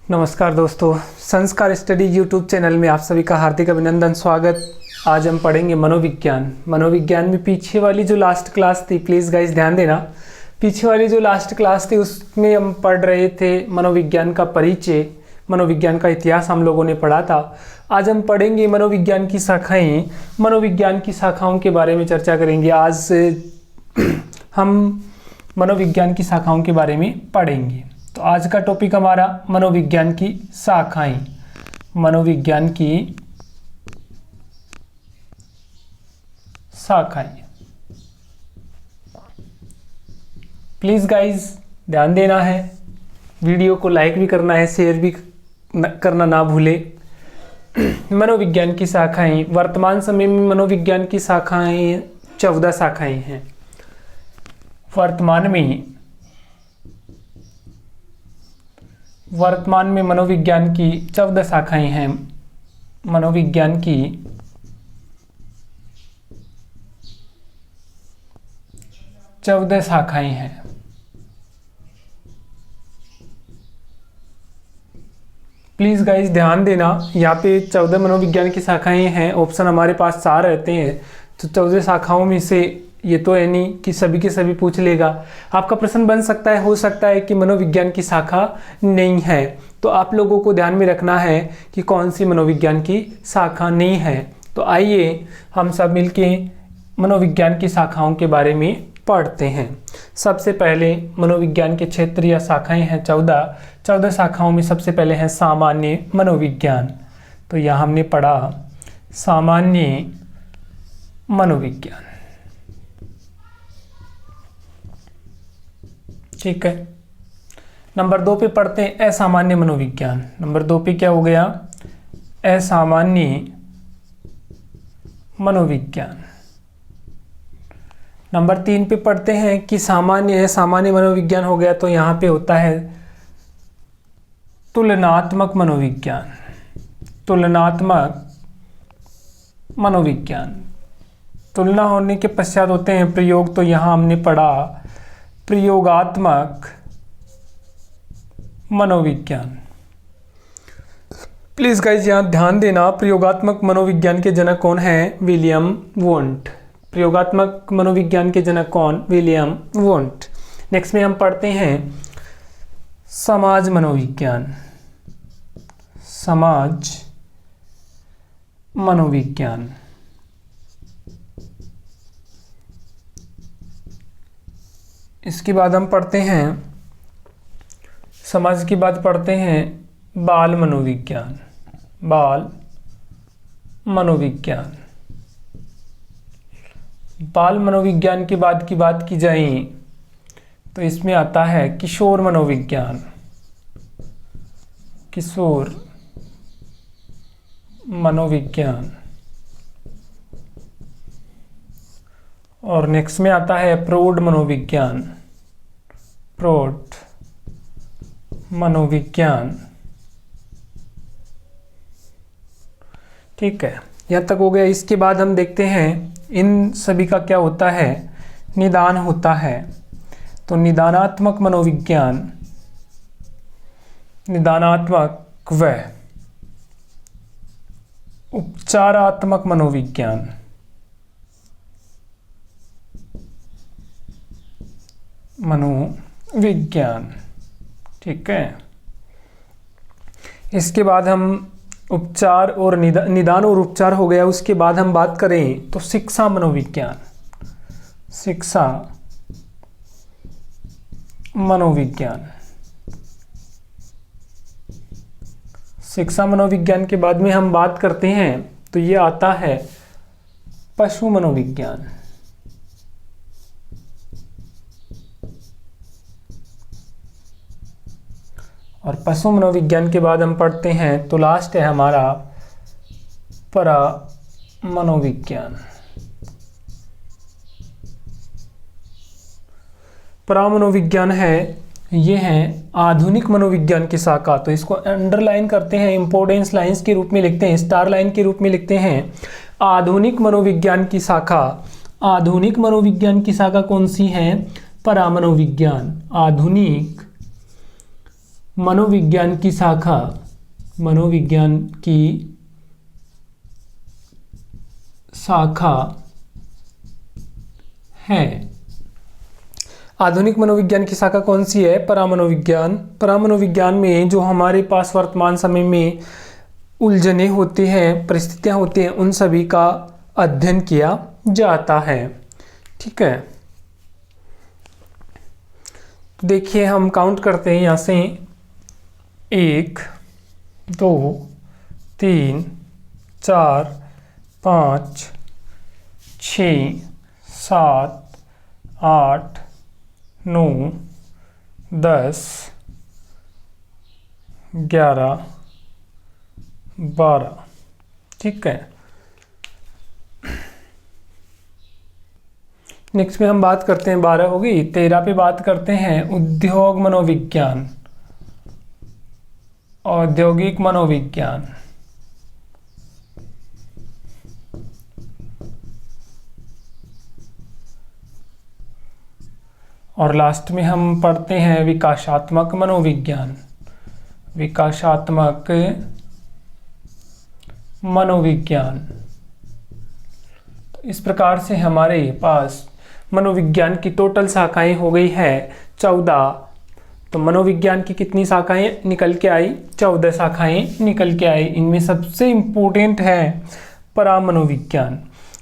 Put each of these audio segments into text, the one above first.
नमस्कार दोस्तों, संस्कार स्टडी यूट्यूब चैनल में आप सभी का हार्दिक अभिनंदन, स्वागत। आज हम पढ़ेंगे मनोविज्ञान। मनोविज्ञान में पीछे वाली जो लास्ट क्लास थी, प्लीज़ गाइस ध्यान देना, पीछे वाली जो लास्ट क्लास थी उसमें हम पढ़ रहे थे मनोविज्ञान का परिचय, मनोविज्ञान का इतिहास हम लोगों ने पढ़ा था। आज हम पढ़ेंगे मनोविज्ञान की शाखाएँ, मनोविज्ञान की शाखाओं के बारे में चर्चा करेंगे। आज हम मनोविज्ञान की शाखाओं के बारे में पढ़ेंगे। तो आज का टॉपिक हमारा मनोविज्ञान की शाखाएं, मनोविज्ञान की शाखाएं। प्लीज़ गाइस ध्यान देना है, वीडियो को लाइक भी करना है, शेयर भी करना ना भूले। मनोविज्ञान की शाखाएं, वर्तमान समय में मनोविज्ञान की शाखाएं 14 शाखाएं हैं। वर्तमान में मनोविज्ञान की 14 शाखाएं हैं। मनोविज्ञान की 14 शाखाएं हैं। प्लीज़ गाइस ध्यान देना, यहाँ पे 14 मनोविज्ञान की शाखाएं हैं। ऑप्शन हमारे पास 4 रहते हैं, तो 14 शाखाओं में से ये तो है नहीं कि सभी के सभी पूछ लेगा। आपका प्रश्न बन सकता है, हो सकता है कि मनोविज्ञान की शाखा नहीं है, तो आप लोगों को ध्यान में रखना है कि कौन सी मनोविज्ञान की शाखा नहीं है। तो आइए हम सब मिलके मनोविज्ञान की शाखाओं के बारे में पढ़ते हैं। सबसे पहले मनोविज्ञान के क्षेत्र या शाखाएं हैं 14 शाखाओं में सबसे पहले है सामान्य मनोविज्ञान। तो यहाँ हमने पढ़ा सामान्य मनोविज्ञान, ठीक है। नंबर 2 पे पढ़ते हैं असामान्य मनोविज्ञान। नंबर 2 पे क्या हो गया? असामान्य मनोविज्ञान। नंबर 3 पे पढ़ते हैं कि सामान्य असामान्य मनोविज्ञान हो गया, तो यहाँ पे होता है तुलनात्मक मनोविज्ञान। तुलनात्मक मनोविज्ञान, तुलना होने के पश्चात होते हैं प्रयोग। तो यहाँ हमने पढ़ा प्रयोगात्मक मनोविज्ञान। प्लीज गाइज यहाँ ध्यान देना, प्रयोगात्मक मनोविज्ञान के जनक कौन है? William Wundt. प्रयोगात्मक मनोविज्ञान के जनक कौन? William Wundt. नेक्स्ट में हम पढ़ते हैं समाज मनोविज्ञान। समाज मनोविज्ञान, इसके बाद हम पढ़ते हैं समाज के बाद पढ़ते हैं बाल मनोविज्ञान। बाल मनोविज्ञान, बाल मनोविज्ञान के बाद की बात की जाए तो इसमें आता है किशोर मनोविज्ञान। किशोर मनोविज्ञान। और नेक्स्ट में आता है प्रौढ़ मनोविज्ञान। प्रौढ़ मनोविज्ञान, ठीक है, यहाँ तक हो गया। इसके बाद हम देखते हैं इन सभी का क्या होता है, निदान होता है। तो निदानात्मक मनोविज्ञान, निदानात्मक व उपचारात्मक मनोविज्ञान। मनोविज्ञान, ठीक है। इसके बाद हम उपचार और निदान और उपचार हो गया। उसके बाद हम बात करें तो शिक्षा मनोविज्ञान। शिक्षा मनोविज्ञान, शिक्षा मनोविज्ञान के बाद में हम बात करते हैं तो ये आता है पशु मनोविज्ञान। और पशु मनोविज्ञान के बाद हम पढ़ते हैं तो लास्ट है हमारा परा मनोविज्ञान। परा मनोविज्ञान है, ये है आधुनिक मनोविज्ञान की शाखा। तो इसको अंडरलाइन करते हैं, इंपॉर्टेंस लाइंस के रूप में लिखते हैं, स्टार लाइन के रूप में लिखते हैं। आधुनिक मनोविज्ञान की शाखा, आधुनिक मनोविज्ञान की शाखा कौन सी है? परा मनोविज्ञान। आधुनिक मनोविज्ञान की शाखा, मनोविज्ञान की शाखा है। आधुनिक मनोविज्ञान की शाखा कौन सी है? परामनोविज्ञान। परामनोविज्ञान में जो हमारे पास वर्तमान समय में उलझने होती हैं, परिस्थितियां होती हैं, उन सभी का अध्ययन किया जाता है। ठीक है, तो देखिए हम काउंट करते हैं यहाँ से 1 2 3 4 5 6 7 8 9 10 11 12। ठीक है, नेक्स्ट में हम बात करते हैं, 12 हो गई, 13 पे बात करते हैं उद्योग मनोविज्ञान, औद्योगिक मनोविज्ञान। और लास्ट में हम पढ़ते हैं विकासात्मक मनोविज्ञान, विकासात्मक मनोविज्ञान। तो इस प्रकार से हमारे पास मनोविज्ञान की टोटल शाखाएं हो गई है 14। तो मनोविज्ञान की कितनी शाखाएं निकल के आई? 14 शाखाएं निकल के आई। इनमें सबसे इम्पोर्टेंट है परामनोविज्ञान।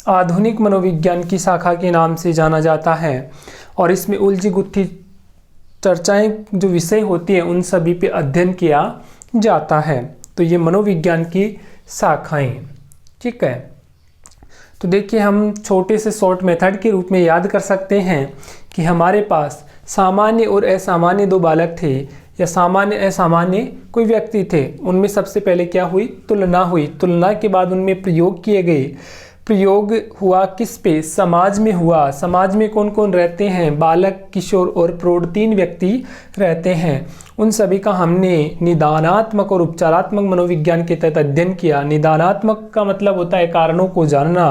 आधुनिक मनोविज्ञान की शाखा के नाम से जाना जाता है और इसमें उलझी गुत्थी चर्चाएं जो विषय होती है उन सभी पे अध्ययन किया जाता है। तो ये मनोविज्ञान की शाखाएं। ठीक है, तो देखिए हम छोटे से शॉर्ट मेथड के रूप में याद कर सकते हैं कि हमारे पास सामान्य और असामान्य दो बालक थे या सामान्य असामान्य कोई व्यक्ति थे। उनमें सबसे पहले क्या हुई? तुलना हुई। तुलना के बाद उनमें प्रयोग किए गए। प्रयोग हुआ किस पे? समाज में हुआ। समाज में कौन कौन रहते हैं? बालक, किशोर और प्रौढ़ 3 व्यक्ति रहते हैं। उन सभी का हमने निदानात्मक और उपचारात्मक मनोविज्ञान के तहत अध्ययन किया। निदानात्मक का मतलब होता है कारणों को जानना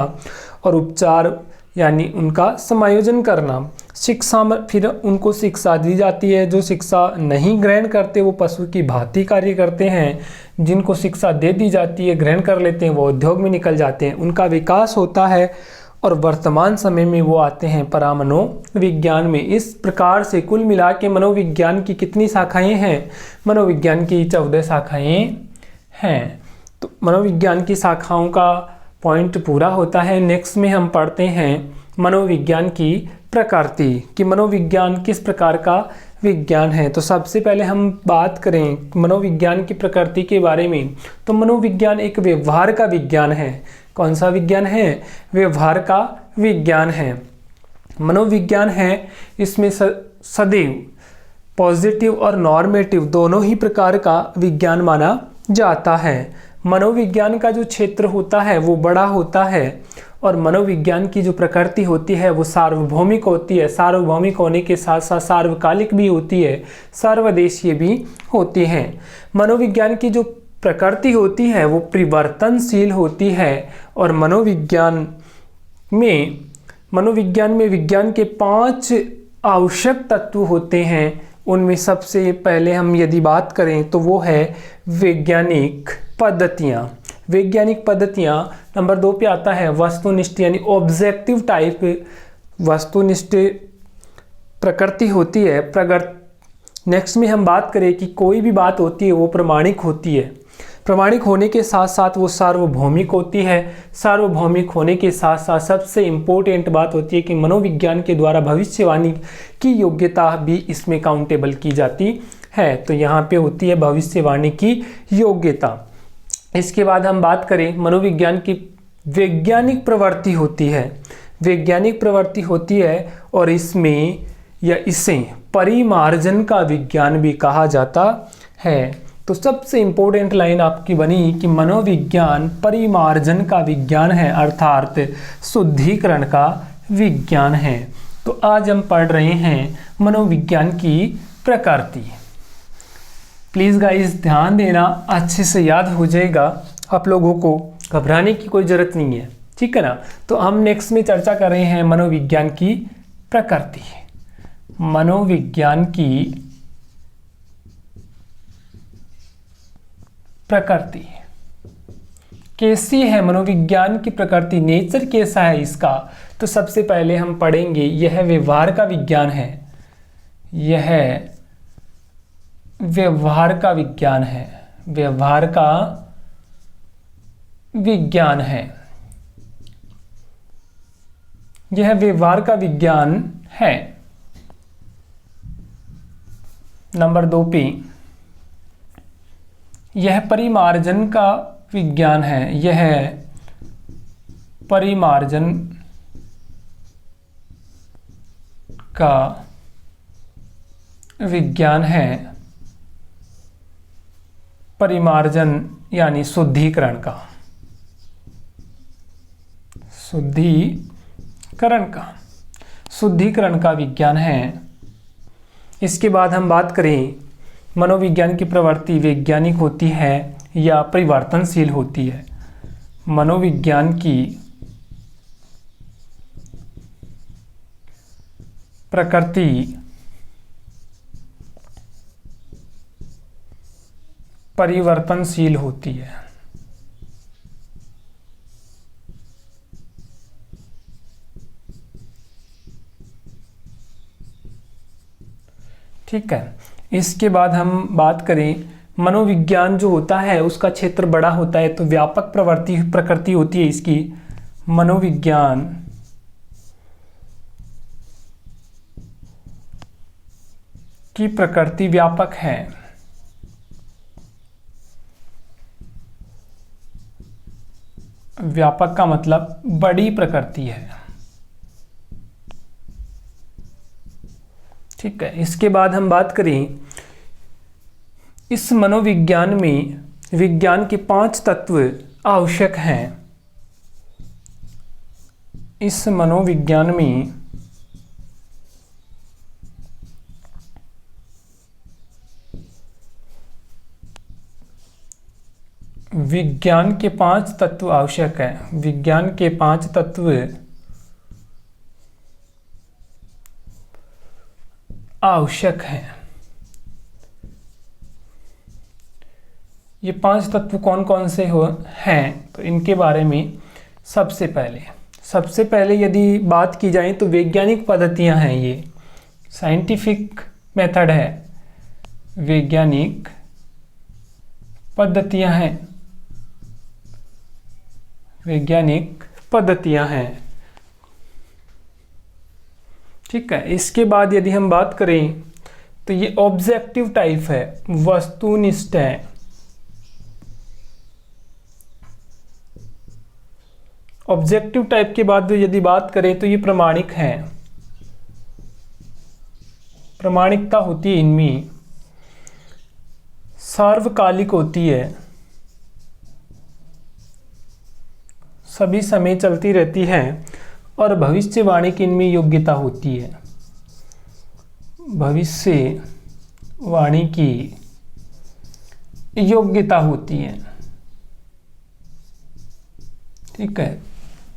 और उपचार यानी उनका समायोजन करना। शिक्षा में फिर उनको शिक्षा दी जाती है। जो शिक्षा नहीं ग्रहण करते वो पशु की भांति कार्य करते हैं। जिनको शिक्षा दे दी जाती है, ग्रहण कर लेते हैं, वो उद्योग में निकल जाते हैं, उनका विकास होता है और वर्तमान समय में वो आते हैं परामनोविज्ञान में। इस प्रकार से कुल मिला के मनोविज्ञान की कितनी शाखाएं हैं? मनोविज्ञान की 14 शाखाएं हैं। तो मनोविज्ञान की शाखाओं का पॉइंट पूरा होता है। नेक्स्ट में हम पढ़ते हैं मनोविज्ञान की प्रकृति, कि मनोविज्ञान किस प्रकार का विज्ञान है। तो सबसे पहले हम बात करें मनोविज्ञान की प्रकृति के बारे में, तो मनोविज्ञान एक व्यवहार का विज्ञान है। कौन सा विज्ञान है? व्यवहार का विज्ञान है। मनोविज्ञान है, इसमें सदैव पॉजिटिव और नॉर्मेटिव दोनों ही प्रकार का विज्ञान माना जाता है। मनोविज्ञान का जो क्षेत्र होता है वो बड़ा होता है और मनोविज्ञान की जो प्रकृति होती है वो सार्वभौमिक होती है। सार्वभौमिक होने के साथ साथ सार्वकालिक भी होती है, सर्वदेशीय भी होती है। मनोविज्ञान की जो प्रकृति होती है वो परिवर्तनशील होती है और मनोविज्ञान में विज्ञान के 5 आवश्यक तत्व होते हैं। उनमें सबसे पहले हम यदि बात करें तो वो है वैज्ञानिक पद्धतियाँ। वैज्ञानिक पद्धतियाँ नंबर 2 पे आता है वस्तुनिष्ठ यानी ऑब्जेक्टिव टाइप। वस्तुनिष्ठ प्रकृति होती है। नेक्स्ट में हम बात करें कि कोई भी बात होती है वो प्रमाणिक होती है। प्रमाणिक होने के साथ साथ वो सार्वभौमिक होती है। सार्वभौमिक होने के साथ साथ सबसे इम्पोर्टेंट बात होती है कि मनोविज्ञान के द्वारा भविष्यवाणी की योग्यता भी इसमें काउंटेबल की जाती है। तो यहाँ पे होती है भविष्यवाणी की योग्यता। इसके बाद हम बात करें मनोविज्ञान की वैज्ञानिक प्रवृत्ति होती है। वैज्ञानिक प्रवृत्ति होती है और इसमें या इसे परिमार्जन का विज्ञान भी कहा जाता है। तो सबसे इम्पोर्टेंट लाइन आपकी बनी कि मनोविज्ञान परिमार्जन का विज्ञान है, अर्थात शुद्धिकरण का विज्ञान है। तो आज हम पढ़ रहे हैं मनोविज्ञान की प्रकृति। प्लीज़ गाइस ध्यान देना, अच्छे से याद हो जाएगा, आप लोगों को घबराने की कोई ज़रूरत नहीं है। ठीक है ना। तो हम नेक्स्ट में चर्चा कर रहे हैं मनोविज्ञान की प्रकृति। मनोविज्ञान की प्रकृति। कैसी है मनोविज्ञान की प्रकृति, नेचर कैसा है इसका, तो सबसे पहले हम पढ़ेंगे यह व्यवहार का विज्ञान है। यह व्यवहार का विज्ञान है, व्यवहार का विज्ञान है, यह व्यवहार का विज्ञान है। नंबर 2 पे यह परिमार्जन का विज्ञान है। यह परिमार्जन का विज्ञान है। परिमार्जन यानी शुद्धिकरण का, शुद्धिकरण का विज्ञान है। इसके बाद हम बात करें मनोविज्ञान की प्रवृत्ति वैज्ञानिक होती है या परिवर्तनशील होती है। मनोविज्ञान की प्रकृति परिवर्तनशील होती है। ठीक है। इसके बाद हम बात करें मनोविज्ञान जो होता है उसका क्षेत्र बड़ा होता है, तो व्यापक प्रकृति होती है इसकी। मनोविज्ञान की प्रकृति व्यापक है। व्यापक का मतलब बड़ी प्रकृति है। ठीक है। इसके बाद हम बात करें इस मनोविज्ञान में विज्ञान के 5 तत्व आवश्यक हैं। इस मनोविज्ञान में विज्ञान के 5 तत्व आवश्यक हैं। विज्ञान के 5 तत्व आवश्यक हैं। ये 5 तत्व कौन कौन से हैं, तो इनके बारे में सबसे पहले यदि बात की जाए तो वैज्ञानिक पद्धतियां हैं। ये साइंटिफिक मेथड है, वैज्ञानिक पद्धतियां हैं, वैज्ञानिक पद्धतियां हैं। ठीक है। इसके बाद यदि हम बात करें तो ये ऑब्जेक्टिव टाइप है, वस्तुनिष्ठ है। ऑब्जेक्टिव टाइप के बाद यदि बात करें तो ये प्रामाणिक है। प्रामाणिकता होती है इनमें, सार्वकालिक होती है, सभी समय चलती रहती है, और भविष्यवाणी की इनमें योग्यता होती है। भविष्यवाणी की योग्यता होती है। ठीक है।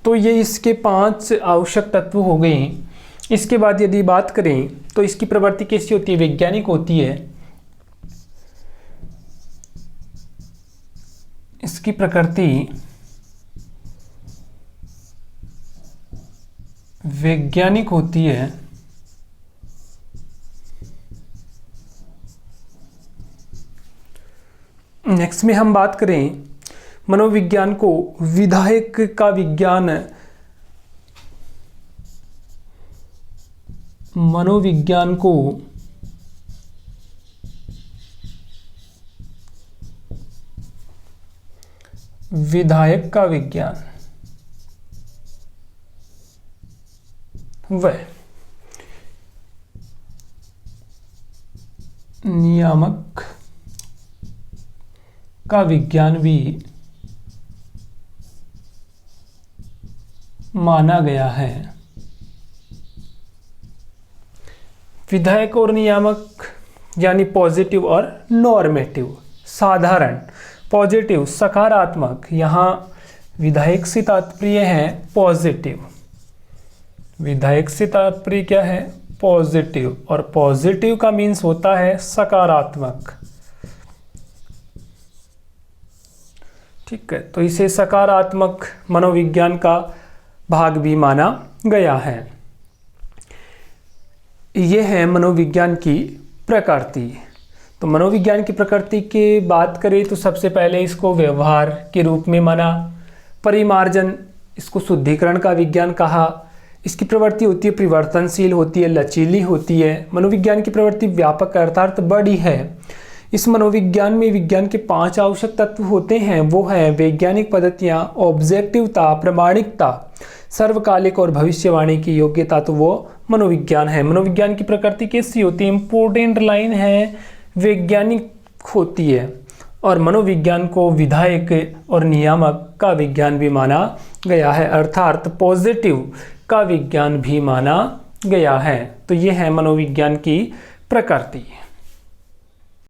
तो ये इसके 5 आवश्यक तत्व हो गए। इसके बाद यदि बात करें तो इसकी प्रवृत्ति कैसी होती है, वैज्ञानिक होती है। इसकी प्रकृति वैज्ञानिक होती है। नेक्स्ट में हम बात करें मनोविज्ञान को विधायक का विज्ञान, मनोविज्ञान को विधायक का विज्ञान, वह नियामक का विज्ञान भी माना गया है। विधायक और नियामक यानी पॉजिटिव और नॉर्मेटिव। साधारण, पॉजिटिव सकारात्मक, यहाँ विधायक से तात्पर्य है पॉजिटिव। विधायक से तात्पर्य क्या है, पॉजिटिव, और पॉजिटिव का मीन्स होता है सकारात्मक। ठीक है, तो इसे सकारात्मक मनोविज्ञान का भाग भी माना गया है। यह है मनोविज्ञान की प्रकृति। तो मनोविज्ञान की प्रकृति की बात करें तो सबसे पहले इसको व्यवहार के रूप में माना, परिमार्जन इसको शुद्धिकरण का विज्ञान कहा। इसकी प्रवृत्ति होती है परिवर्तनशील होती है, लचीली होती है। मनोविज्ञान की प्रवृत्ति व्यापक अर्थात बड़ी है। इस मनोविज्ञान में विज्ञान के 5 आवश्यक तत्व होते हैं, वो है वैज्ञानिक पद्धतियाँ, ऑब्जेक्टिवता, प्रामाणिकता, सर्वकालिक और भविष्यवाणी की योग्यता, तो वो मनोविज्ञान है। मनोविज्ञान की प्रकृति कैसी होती है? इंपॉर्टेंट लाइन है, वैज्ञानिक होती है। और मनोविज्ञान को विधायक और नियामक का विज्ञान भी माना गया है, अर्थात पॉजिटिव का विज्ञान भी माना गया है। तो ये है मनोविज्ञान की प्रकृति।